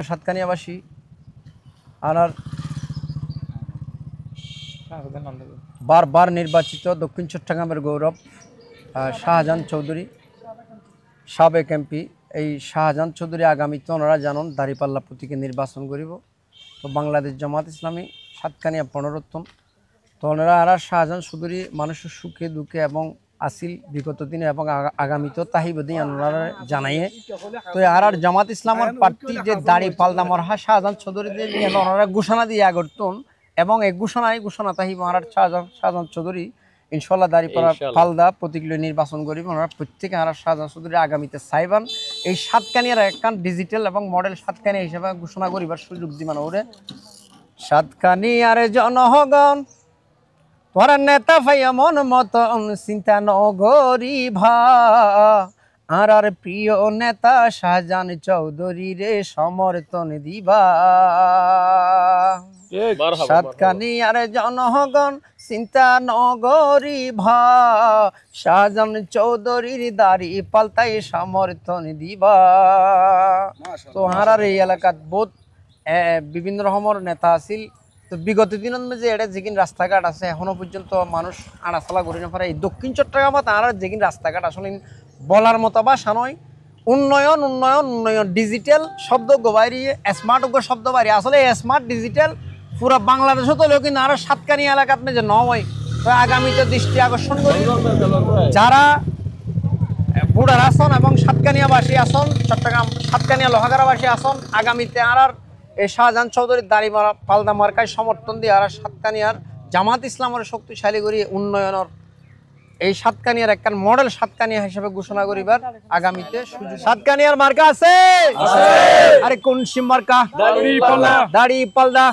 সাতকানিয়াবাসী আনার বারবার নির্বাচিত দক্ষিণ চট্টগ্রামের গৌরব শাহজাহান চৌধুরী সাবেক এমপি। এই শাহজাহান চৌধুরী আগামীতে ওনারা জানান দাঁড়িপাল্লা প্রতীকে নির্বাচন করিব। তো বাংলাদেশ জামাত ইসলামী সাতকানিয়া 15তম। তো ওনারা আর শাহজাহান চৌধুরী মানুষের সুখে দুঃখে এবং আসিল বিগত দিনে এবং আগামীতেও তাহিবদি ওনারা জানাইয়ে। তো আর জামাত ইসলামের প্রার্থী যে দাঁড়িপাল্লা মরহা শাহজাহান চৌধুরী নিয়ে ওনারা ঘোষণা দিয়ে আগরতুন এবং এই ঘোষণা তাহিব আর শাহজাহান চৌধুরী ইনশাল্লাহ দাঁড়িপাল্লা প্রতীক নির্বাচন করিব। ওনারা প্রত্যেকে আর শাহজাহান চৌধুরী আগামীতে চাইবান এই সাতকানিয়ার একখান ডিজিটাল এবং মডেল সাতকানিয়া হিসেবে ঘোষণা করিবার সুযোগ দিবান ওরে। সাতকানিয়ার জনগণ তোরা নেতা ভাইয়া মন মতন চিন্তা নগরিভা আর প্রিয় নেতা শাহজাহান চৌধুরী রে সমর্থন দিবা। সাতকানিয়ার জনগণ চিন্তা নগরিভা শাহজাহান চৌধুরীর দাড়ি পাল্টাই সমর্থন দিবা। তো হারার এই এলাকাত বহুত বিভিন্ন রকমের নেতা আছিল। তো বিগত দিনের মধ্যে এটা যেগিন রাস্তাঘাট আছে এখনো পর্যন্ত মানুষ আড়াচলা করি না পারে। এই দক্ষিণ চট্টগ্রামত আর যেগিন রাস্তাঘাট আসলে বলার মতো ভাষা নয়। উন্নয়ন উন্নয়ন উন্নয়ন ডিজিটাল শব্দ গোবাইরিয়ে স্মার্ট শব্দ বাইরে আসলে স্মার্ট ডিজিটাল পুরা বাংলাদেশও তো লোক কিন্তু আরো সাতকানিয়া এলাকাত যে নয়। তো আগামীতে দৃষ্টি আকর্ষণ করি যারা বুড়ার আসন এবং সাতকানিয়াবাসী আসন চট্টগ্রাম সাতকানিয়া লোহাগাড়াবাসী আসন আগামীতে আর এই শাহজাহান চৌধুরীর দাঁড়িপাল্লা মার্কায় সমর্থন দিয়ে আর সাতকানিয়ার জামাত ইসলামের শক্তিশালী করি উন্নয়নের এই সাতকানিয়ার একটা মডেল সাতকানিয়া হিসেবে ঘোষণা করিবার আগামীতে সুযোগ। সাতকানিয়ার মার্কা আছে আরে কোন সিম মার্কা? দাঁড়িপাল্লা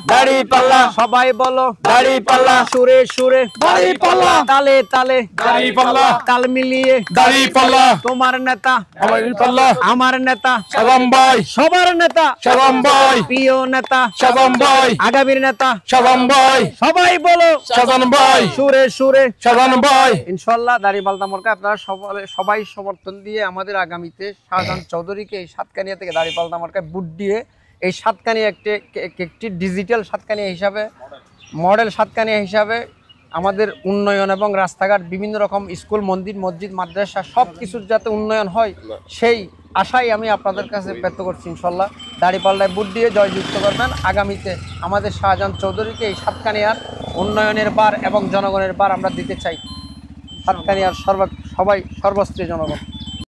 সবাই বলো দাঁড়িপাল্লা সুরে সুরে দাঁড়িপাল্লা তালে তালে দাঁড়িপাল্লা তাল মিলিয়ে দাঁড়িপাল্লা তোমার নেতা আমার নেতা শাহজাহান ভাই সবার নেতা শাহজাহান ভাই প্রিয় নেতা শাহজাহান ভাই আগামীর নেতা শাহজাহান ভাই সবাই বলো শাহজাহান ভাই সুরে সুরে শাহজাহান ভাই। ইনশাআল্লাহ দাঁড়িপাল্লা মার্কা আপনারা সবাই সমর্থন দিয়ে আমাদের আগামীতে শাহজাহান চৌধুরীকে এই সাতকানিয়া থেকে দাঁড়িপাল্লা মার্কায় ভোট দিয়ে এই সাতকানিয়া একটি ডিজিটাল সাতকানিয়া হিসাবে মডেল সাতকানিয়া হিসাবে আমাদের উন্নয়ন এবং রাস্তাঘাট বিভিন্ন রকম স্কুল মন্দির মসজিদ মাদ্রাসা সব কিছুর যাতে উন্নয়ন হয় সেই আশাই আমি আপনাদের কাছে ব্যক্ত করছি। ইনশাল্লাহ দাঁড়িপাল্লায় ভোট দিয়ে জয়যুক্ত করবেন। আগামীতে আমাদের শাহজাহান চৌধুরীকে এই সাতকানিয়ার উন্নয়নের বার এবং জনগণের বার আমরা দিতে চাই। সাতকানিয়ার সর্বস্তরের জনগণ।